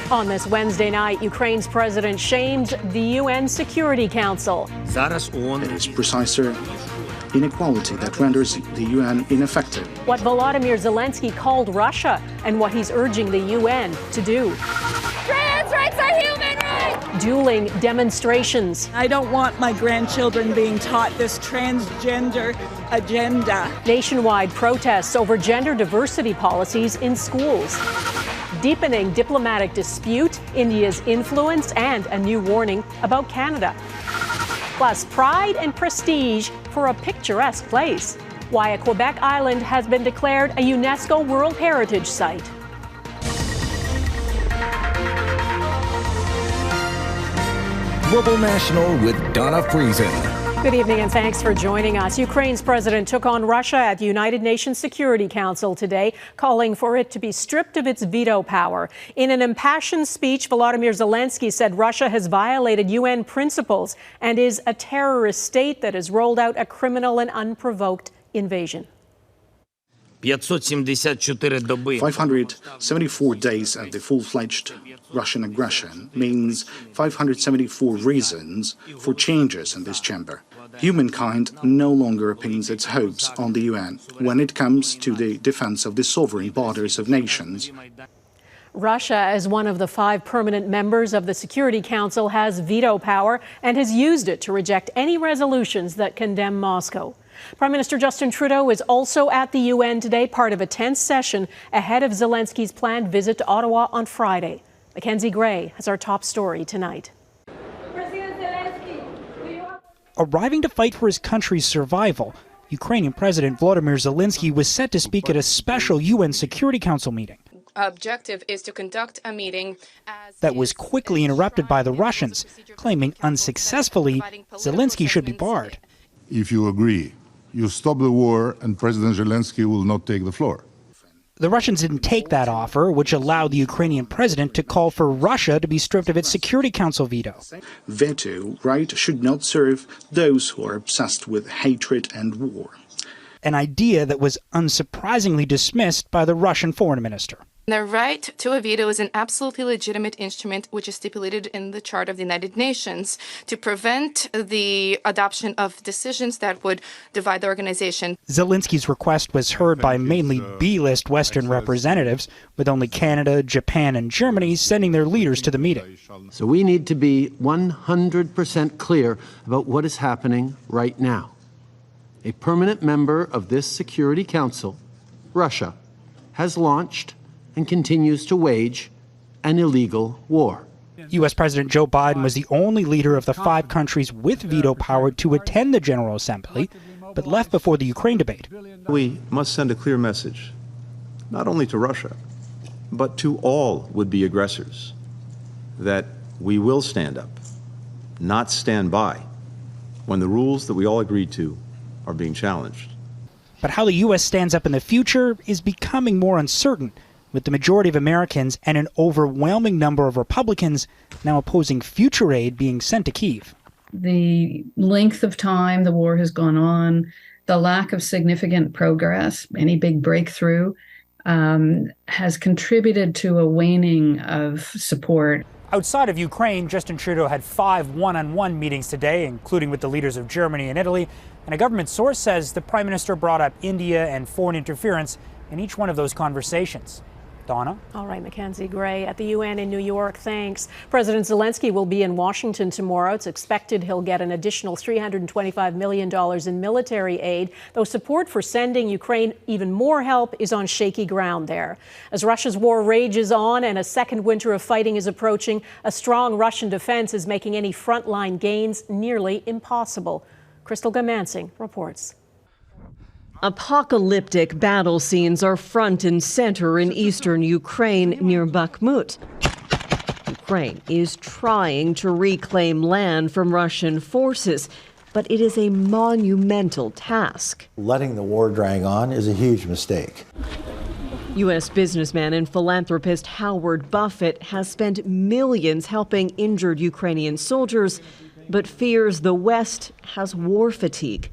On this Wednesday night, Ukraine's president shamed the UN Security Council. It is precisely inequality that renders the UN ineffective. What Volodymyr Zelenskyy called Russia and what he's urging the UN to do. Trans rights are human rights! Dueling demonstrations. I don't want my grandchildren being taught this transgender agenda. Nationwide protests over gender diversity policies in schools. Deepening diplomatic dispute, India's influence, and a new warning about Canada. Plus, pride and prestige for a picturesque place. Why a Quebec island has been declared a UNESCO World Heritage Site. Global National with Donna Friesen. Good evening and thanks for joining us. Ukraine's president took on Russia at the United Nations Security Council today, calling for it to be stripped of its veto power. In an impassioned speech, Volodymyr Zelenskyy said Russia has violated UN principles and is a terrorist state that has rolled out a criminal and unprovoked invasion. 574 days of the full-fledged Russian aggression means 574 reasons for changes in this chamber. Humankind no longer pins its hopes on the UN when it comes to the defense of the sovereign borders of nations. Russia, as one of the 5 permanent members of the Security Council, has veto power and has used it to reject any resolutions that condemn Moscow. Prime Minister Justin Trudeau is also at the UN today, part of a tense session ahead of Zelenskyy's planned visit to Ottawa on Friday. Mackenzie Gray has our top story tonight. Arriving to fight for his country's survival, Ukrainian President Volodymyr Zelenskyy was set to speak at a special UN Security Council meeting. Objective is to conduct a meeting that was quickly interrupted by the Russians, claiming unsuccessfully Zelenskyy should be barred. If you agree, you stop the war and President Zelenskyy will not take the floor. The Russians didn't take that offer, which allowed the Ukrainian president to call for Russia to be stripped of its Security Council veto. Veto right should not serve those who are obsessed with hatred and war. An idea that was unsurprisingly dismissed by the Russian foreign minister. The right to a veto is an absolutely legitimate instrument which is stipulated in the Charter of the United Nations to prevent the adoption of decisions that would divide the organization. Zelenskyy's request was heard by mainly B-list Western representatives, with only Canada, Japan, and Germany sending their leaders to the meeting. So we need to be 100% clear about what is happening right now. A permanent member of this Security Council, Russia, has launched and continues to wage an illegal war. U.S. President Joe Biden was the only leader of the 5 countries with veto power to attend the General Assembly, but left before the Ukraine debate. We must send a clear message, not only to Russia, but to all would-be aggressors, that we will stand up, not stand by, when the rules that we all agreed to are being challenged. But how the U.S. stands up in the future is becoming more uncertain, with the majority of Americans and an overwhelming number of Republicans now opposing future aid being sent to Kyiv. The length of time the war has gone on, the lack of significant progress, any big breakthrough, has contributed to a waning of support. Outside of Ukraine, Justin Trudeau had 5 one-on-one meetings today, including with the leaders of Germany and Italy. And a government source says the Prime Minister brought up India and foreign interference in each one of those conversations. Donna? All right, Mackenzie Gray at the UN in New York, thanks. President Zelenskyy will be in Washington tomorrow. It's expected he'll get an additional $325 million in military aid, though support for sending Ukraine even more help is on shaky ground there. As Russia's war rages on and a second winter of fighting is approaching, a strong Russian defense is making any frontline gains nearly impossible. Crystal Goomansingh reports. Apocalyptic battle scenes are front and center in eastern Ukraine near Bakhmut. Ukraine is trying to reclaim land from Russian forces, but it is a monumental task. Letting the war drag on is a huge mistake. U.S. businessman and philanthropist Howard Buffett has spent millions helping injured Ukrainian soldiers, but fears the West has war fatigue.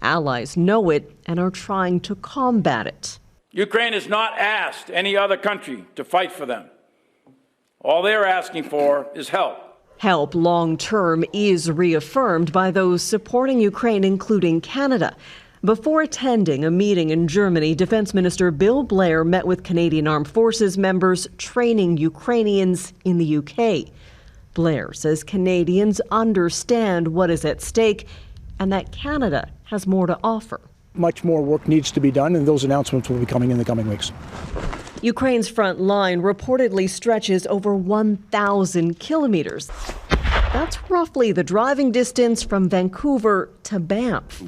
Allies know it and are trying to combat it. Ukraine has not asked any other country to fight for them. All they are asking for is help. Help long-term is reaffirmed by those supporting Ukraine, including Canada. Before attending a meeting in Germany, Defense Minister Bill Blair met with Canadian Armed Forces members training Ukrainians in the UK. Blair says Canadians understand what is at stake and that Canada has more to offer. Much more work needs to be done, and those announcements will be coming in the coming weeks. Ukraine's front line reportedly stretches over 1,000 kilometers. That's roughly the driving distance from Vancouver to Banff.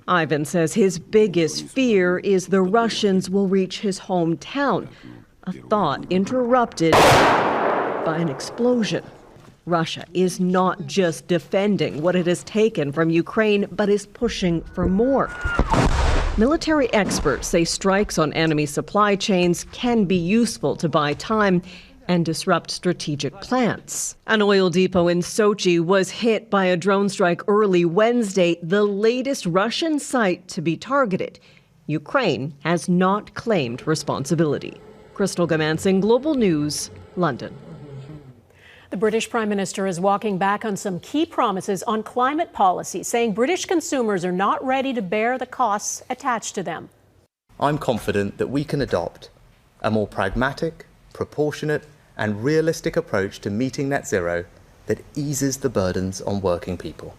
Ivan says his biggest fear is the Russians will reach his hometown, a thought interrupted by an explosion. Russia is not just defending what it has taken from Ukraine, but is pushing for more. Military experts say strikes on enemy supply chains can be useful to buy time and disrupt strategic plans. An oil depot in Sochi was hit by a drone strike early Wednesday, the latest Russian site to be targeted. Ukraine has not claimed responsibility. Crystal Goomansingh, Global News, London. The British Prime Minister is walking back on some key promises on climate policy, saying British consumers are not ready to bear the costs attached to them. I'm confident that we can adopt a more pragmatic, proportionate and realistic approach to meeting net zero that eases the burdens on working people.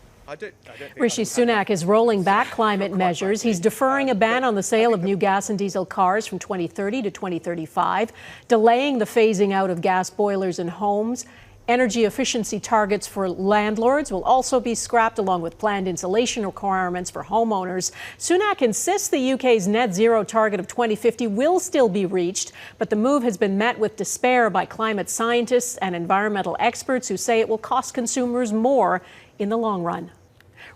Rishi Sunak is rolling back climate measures. He's deferring a ban on the sale of new gas and diesel cars from 2030 to 2035, delaying the phasing out of gas boilers in homes. Energy efficiency targets for landlords will also be scrapped, along with planned insulation requirements for homeowners. Sunak insists the UK's net zero target of 2050 will still be reached, but the move has been met with despair by climate scientists and environmental experts who say it will cost consumers more in the long run.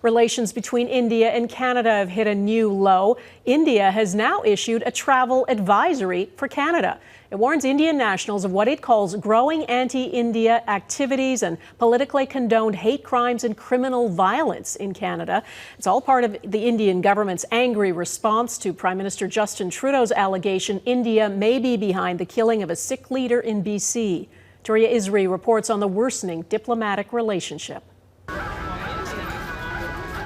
Relations between India and Canada have hit a new low. India has now issued a travel advisory for Canada. It warns Indian nationals of what it calls growing anti-India activities and politically condoned hate crimes and criminal violence in Canada. It's all part of the Indian government's angry response to Prime Minister Justin Trudeau's allegation India may be behind the killing of a Sikh leader in BC. Touria Izri reports on the worsening diplomatic relationship.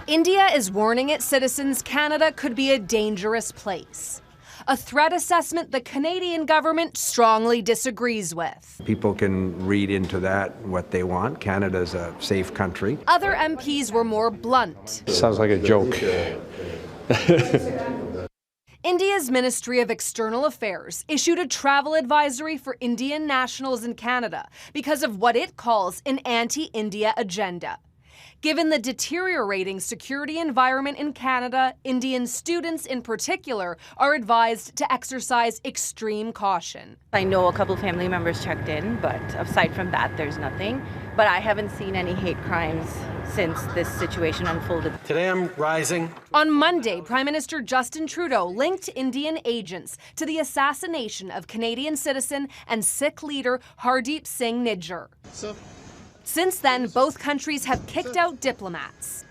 India is warning its citizens Canada could be a dangerous place. A threat assessment the Canadian government strongly disagrees with. People can read into that what they want. Canada's a safe country. Other MPs were more blunt. Sounds like a joke. India's Ministry of External Affairs issued a travel advisory for Indian nationals in Canada because of what it calls an anti-India agenda. Given the deteriorating security environment in Canada, Indian students in particular are advised to exercise extreme caution. I know a couple of family members checked in, but aside from that, there's nothing. But I haven't seen any hate crimes since this situation unfolded. Today I'm rising. On Monday, Prime Minister Justin Trudeau linked Indian agents to the assassination of Canadian citizen and Sikh leader Hardeep Singh Nijjar. Since then, both countries have kicked out diplomats.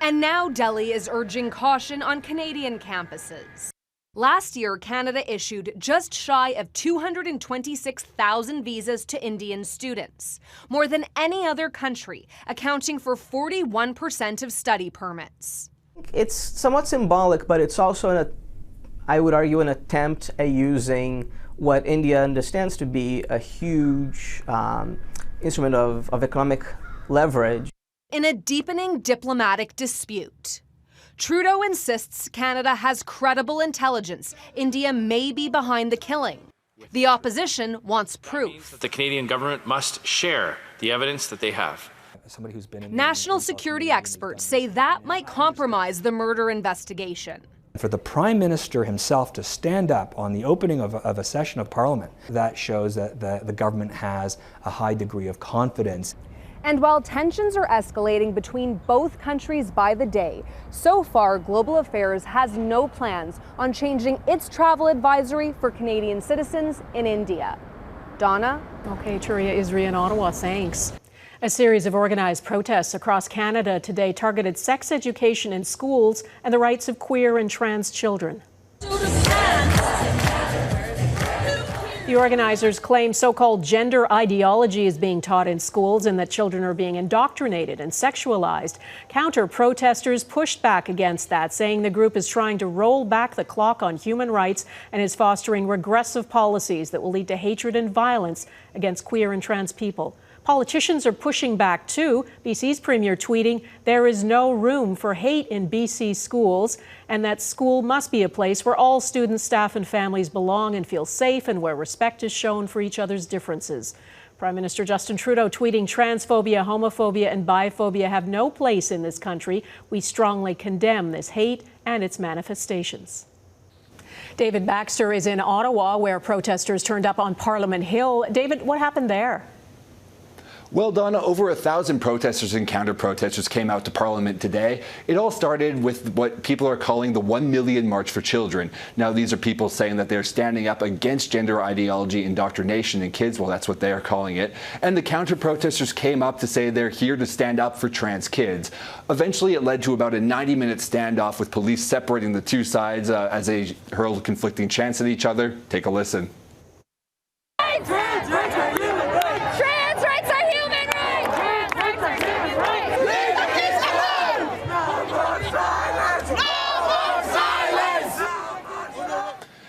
And now Delhi is urging caution on Canadian campuses. Last year, Canada issued just shy of 226,000 visas to Indian students, more than any other country, accounting for 41% of study permits. It's somewhat symbolic, but it's also, I would argue, an attempt at using what India understands to be a huge instrument of economic leverage. In a deepening diplomatic dispute, Trudeau insists Canada has credible intelligence India may be behind the killing. The opposition wants proof. The Canadian government must share the evidence that they have. National security experts say that might compromise the murder investigation. For the Prime Minister himself to stand up on the opening of a session of Parliament, that shows that the government has a high degree of confidence. And while tensions are escalating between both countries by the day, so far Global Affairs has no plans on changing its travel advisory for Canadian citizens in India. Donna? Okay, Touria Izri in Ottawa, thanks. A series of organized protests across Canada today targeted sex education in schools and the rights of queer and trans children. The organizers claim so-called gender ideology is being taught in schools and that children are being indoctrinated and sexualized. Counter-protesters pushed back against that, saying the group is trying to roll back the clock on human rights and is fostering regressive policies that will lead to hatred and violence against queer and trans people. Politicians are pushing back too. BC's Premier tweeting, "There is no room for hate in BC schools," and that school must be a place where all students, staff and families belong and feel safe and where respect is shown for each other's differences. Prime Minister Justin Trudeau tweeting, "Transphobia, homophobia and biphobia have no place in this country. We strongly condemn this hate and its manifestations." David Baxter is in Ottawa, where protesters turned up on Parliament Hill. David, what happened there? Well, Donna, over 1,000 protesters and counter-protesters came out to Parliament today. It all started with what people are calling the 1 Million March for Children. Now, these are people saying that they're standing up against gender ideology indoctrination in kids. Well, that's what they are calling it. And the counter-protesters came up to say they're here to stand up for trans kids. Eventually, it led to about a 90-minute standoff with police separating the two sides as they hurled conflicting chants at each other. Take a listen.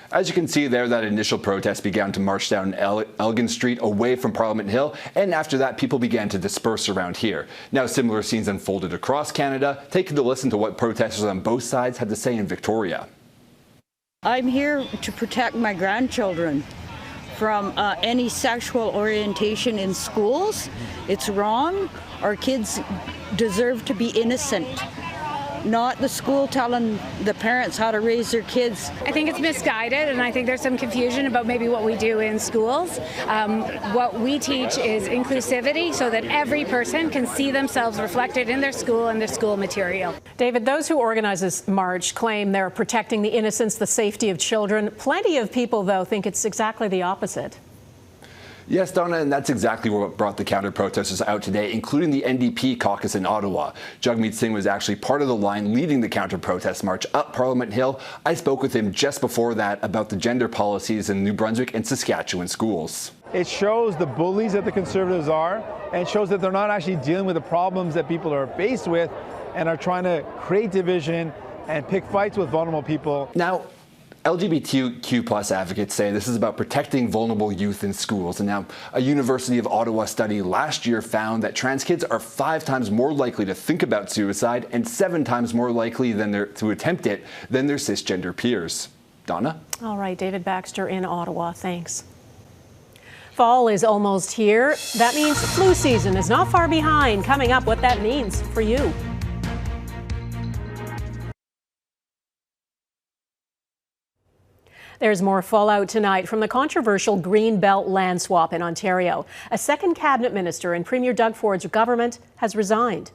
As you can see there, that initial protest began to march down Elgin Street away from Parliament Hill, and after that, people began to disperse around here. Now, similar scenes unfolded across Canada. Take a listen to what protesters on both sides had to say in Victoria. I'm here to protect my grandchildren from any sexual orientation in schools. It's wrong. Our kids deserve to be innocent. Not the school telling the parents how to raise their kids. I think it's misguided, and I think there's some confusion about maybe what we do in schools. What we teach is inclusivity so that every person can see themselves reflected in their school and their school material. David, those who organize this march claim they're protecting the innocence, the safety of children. Plenty of people, though, think it's exactly the opposite. Yes, Donna, and that's exactly what brought the counter-protesters out today, including the NDP caucus in Ottawa. Jagmeet Singh was actually part of the line leading the counter-protest march up Parliament Hill. I spoke with him just before that about the gender policies in New Brunswick and Saskatchewan schools. It shows the bullies that the Conservatives are, and it shows that they're not actually dealing with the problems that people are faced with and are trying to create division and pick fights with vulnerable people. Now, LGBTQ+ advocates say this is about protecting vulnerable youth in schools. And now, a University of Ottawa study last year found that trans kids are 5 times more likely to think about suicide and 7 times more likely to attempt it than their cisgender peers. Donna? All right, David Baxter in Ottawa. Thanks. Fall is almost here. That means flu season is not far behind. Coming up, what that means for you. There's more fallout tonight from the controversial Green Belt land swap in Ontario. A second cabinet minister in Premier Doug Ford's government has resigned.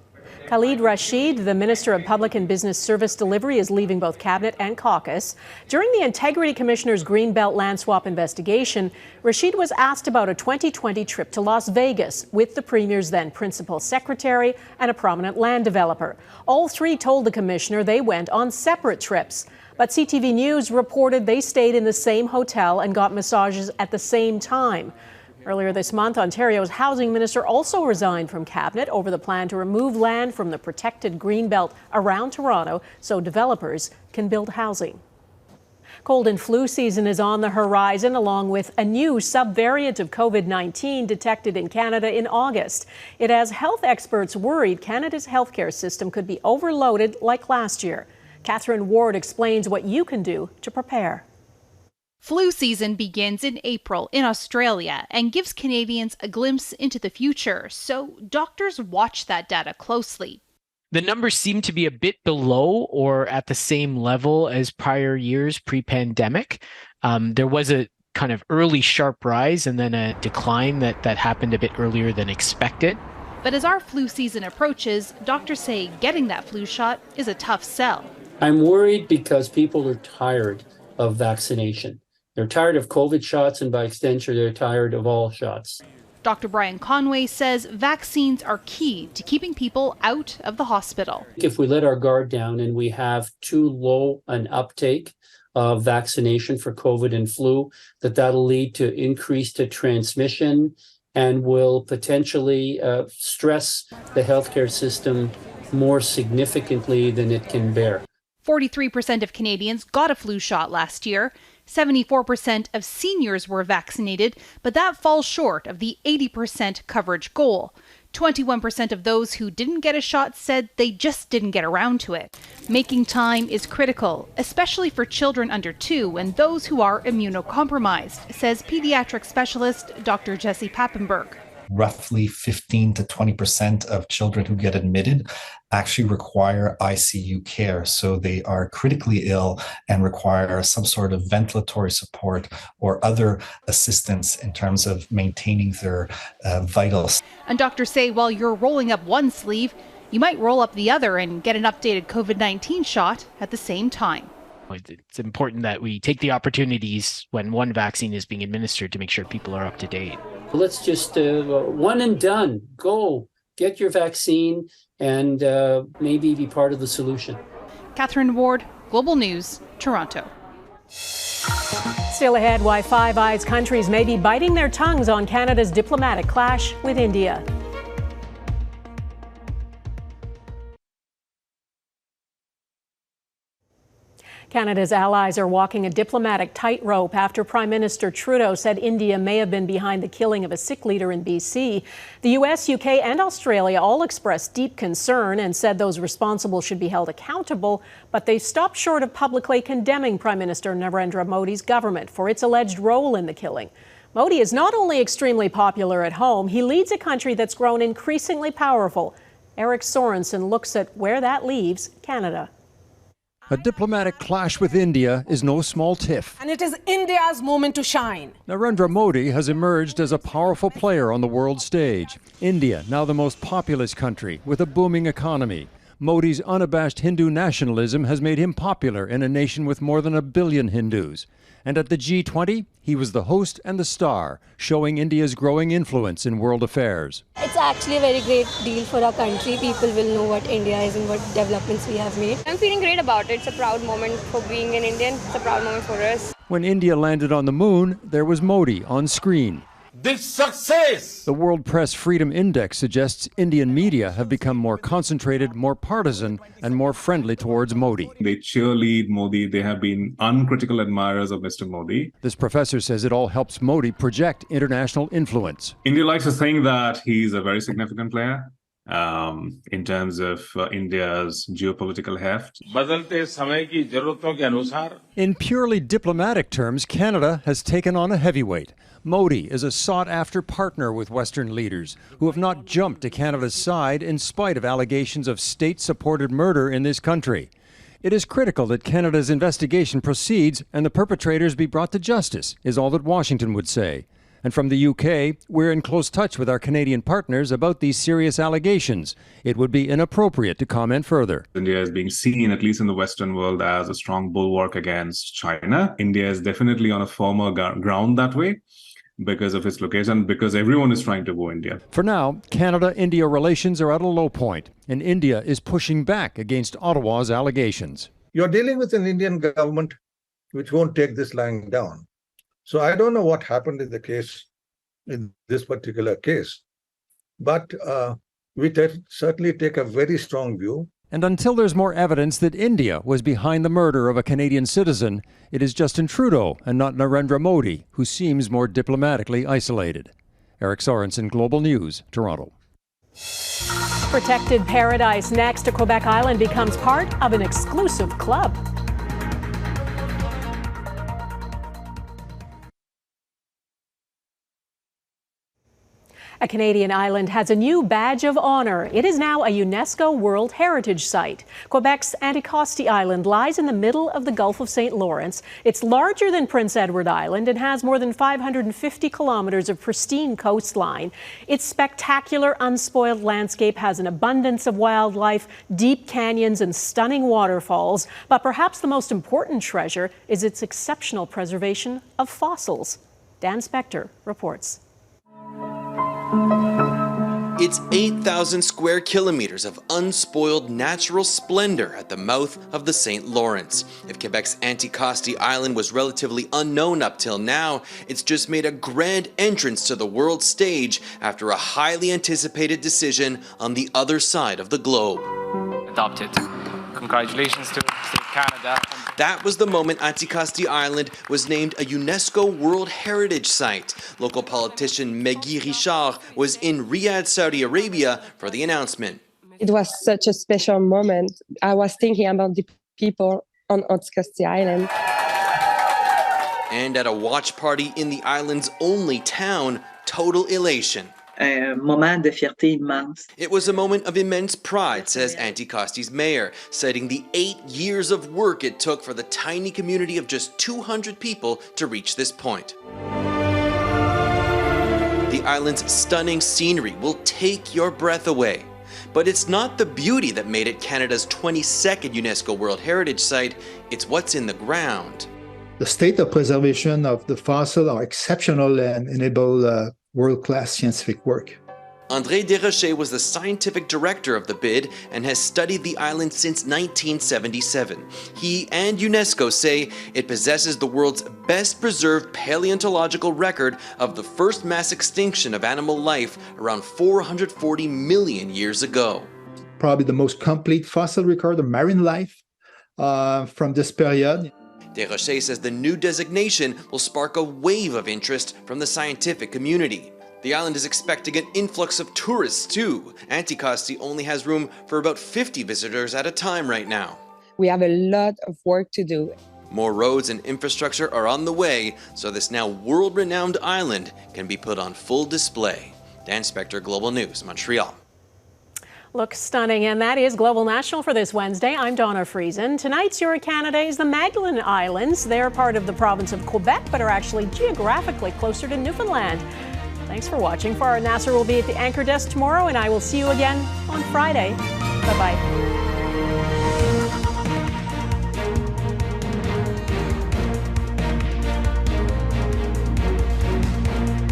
Khalid Rashid, the Minister of Public and Business Service Delivery, is leaving both cabinet and caucus. During the Integrity Commissioner's Green Belt land swap investigation, Rashid was asked about a 2020 trip to Las Vegas with the Premier's then principal secretary and a prominent land developer. All three told the Commissioner they went on separate trips. But CTV News reported they stayed in the same hotel and got massages at the same time. Earlier this month, Ontario's housing minister also resigned from cabinet over the plan to remove land from the protected Greenbelt around Toronto so developers can build housing. Cold and flu season is on the horizon, along with a new subvariant of COVID-19 detected in Canada in August. It has health experts worried Canada's healthcare system could be overloaded like last year. Catherine Ward explains what you can do to prepare. Flu season begins in April in Australia and gives Canadians a glimpse into the future, so doctors watch that data closely. The numbers seem to be a bit below or at the same level as prior years pre-pandemic. There was a kind of early sharp rise and then a decline that happened a bit earlier than expected. But as our flu season approaches, doctors say getting that flu shot is a tough sell. I'm worried because people are tired of vaccination. They're tired of COVID shots, and by extension, they're tired of all shots. Dr. Brian Conway says vaccines are key to keeping people out of the hospital. If we let our guard down and we have too low an uptake of vaccination for COVID and flu, that'll lead to increased transmission and will potentially stress the healthcare system more significantly than it can bear. 43% of Canadians got a flu shot last year. 74% of seniors were vaccinated, but that falls short of the 80% coverage goal. 21% of those who didn't get a shot said they just didn't get around to it. Making time is critical, especially for children under 2 and those who are immunocompromised, says pediatric specialist Dr. Jesse Pappenberg. Roughly 15 to 20% of children who get admitted actually require ICU care. So they are critically ill and require some sort of ventilatory support or other assistance in terms of maintaining their vitals. And doctors say while you're rolling up one sleeve, you might roll up the other and get an updated COVID-19 shot at the same time. It's important that we take the opportunities when one vaccine is being administered to make sure people are up to date. Let's just one and done. Go get your vaccine and maybe be part of the solution. Catherine Ward, Global News, Toronto. Still ahead, why Five Eyes countries may be biting their tongues on Canada's diplomatic clash with India. Canada's allies are walking a diplomatic tightrope after Prime Minister Trudeau said India may have been behind the killing of a Sikh leader in BC. The US, UK, and Australia all expressed deep concern and said those responsible should be held accountable, but they stopped short of publicly condemning Prime Minister Narendra Modi's government for its alleged role in the killing. Modi is not only extremely popular at home, he leads a country that's grown increasingly powerful. Eric Sorensen looks at where that leaves Canada. A diplomatic clash with India is no small tiff. And it is India's moment to shine. Narendra Modi has emerged as a powerful player on the world stage. India, now the most populous country with a booming economy. Modi's unabashed Hindu nationalism has made him popular in a nation with more than 1 billion Hindus. And at the G20, he was the host and the star, showing India's growing influence in world affairs. It's actually a very great deal for our country. People will know what India is and what developments we have made. I'm feeling great about it. It's a proud moment for being an Indian. It's a proud moment for us. When India landed on the moon, there was Modi on screen. This success! The World Press Freedom Index suggests Indian media have become more concentrated, more partisan, and more friendly towards Modi. They cheerlead Modi. They have been uncritical admirers of Mr. Modi. This professor says it all helps Modi project international influence. India likes to think that he's a very significant player in terms of India's geopolitical heft. In purely diplomatic terms, Canada has taken on a heavyweight. Modi is a sought-after partner with Western leaders who have not jumped to Canada's side in spite of allegations of state-supported murder in this country. It is critical that Canada's investigation proceeds and the perpetrators be brought to justice, is all that Washington would say. And from the UK, we're in close touch with our Canadian partners about these serious allegations. It would be inappropriate to comment further. India is being seen, at least in the Western world, as a strong bulwark against China. India is definitely on a firmer ground that way, because of its location, because everyone is trying to go India. For now, Canada-India relations are at a low point, and India is pushing back against Ottawa's allegations. You're dealing with an Indian government which won't take this lying down. So I don't know what happened in the case, in this particular case, but we certainly take a very strong view. And until there's more evidence that India was behind the murder of a Canadian citizen, it is Justin Trudeau and not Narendra Modi who seems more diplomatically isolated. Eric Sorensen, Global News, Toronto. Protected paradise next to Quebec Island becomes part of an exclusive club. A Canadian island has a new badge of honor. It is now a UNESCO World Heritage Site. Quebec's Anticosti Island lies in the middle of the Gulf of St. Lawrence. It's larger than Prince Edward Island and has more than 550 kilometers of pristine coastline. Its spectacular, unspoiled landscape has an abundance of wildlife, deep canyons, and stunning waterfalls. But perhaps the most important treasure is its exceptional preservation of fossils. Dan Spector reports. It's 8,000 square kilometers of unspoiled natural splendor at the mouth of the St. Lawrence. If Quebec's Anticosti Island was relatively unknown up till now, it's just made a grand entrance to the world stage after a highly anticipated decision on the other side of the globe. Adopted. Congratulations to Canada. That was the moment Anticosti Island was named a UNESCO World Heritage Site. Local politician Meggy Richard was in Riyadh, Saudi Arabia for the announcement. It was such a special moment. I was thinking about the people on Anticosti Island. And at a watch party in the island's only town, total elation. Moment de fierté immense. It was a moment of immense pride, says Anticosti's mayor, citing the 8 years of work it took for the tiny community of just 200 people to reach this point. The island's stunning scenery will take your breath away. But it's not the beauty that made it Canada's 22nd UNESCO World Heritage Site, it's what's in the ground. The state of preservation of the fossil are exceptional and enable world-class scientific work. André Desrochers was the scientific director of the bid and has studied the island since 1977. He and UNESCO say it possesses the world's best preserved paleontological record of the first mass extinction of animal life around 440 million years ago. Probably the most complete fossil record of marine life from this period. Desrochers says the new designation will spark a wave of interest from the scientific community. The island is expecting an influx of tourists too. Anticosti only has room for about 50 visitors at a time right now. We have a lot of work to do. More roads and infrastructure are on the way, so this now world-renowned island can be put on full display. Dan Spector, Global News, Montreal. Looks stunning, and that is Global National for this Wednesday. I'm Donna Friesen. Tonight's Your Canada is the Magdalen Islands. They're part of the province of Quebec, but are actually geographically closer to Newfoundland. Thanks for watching. Farah Nasser will be at the Anchor Desk tomorrow, and I will see you again on Friday. Bye-bye.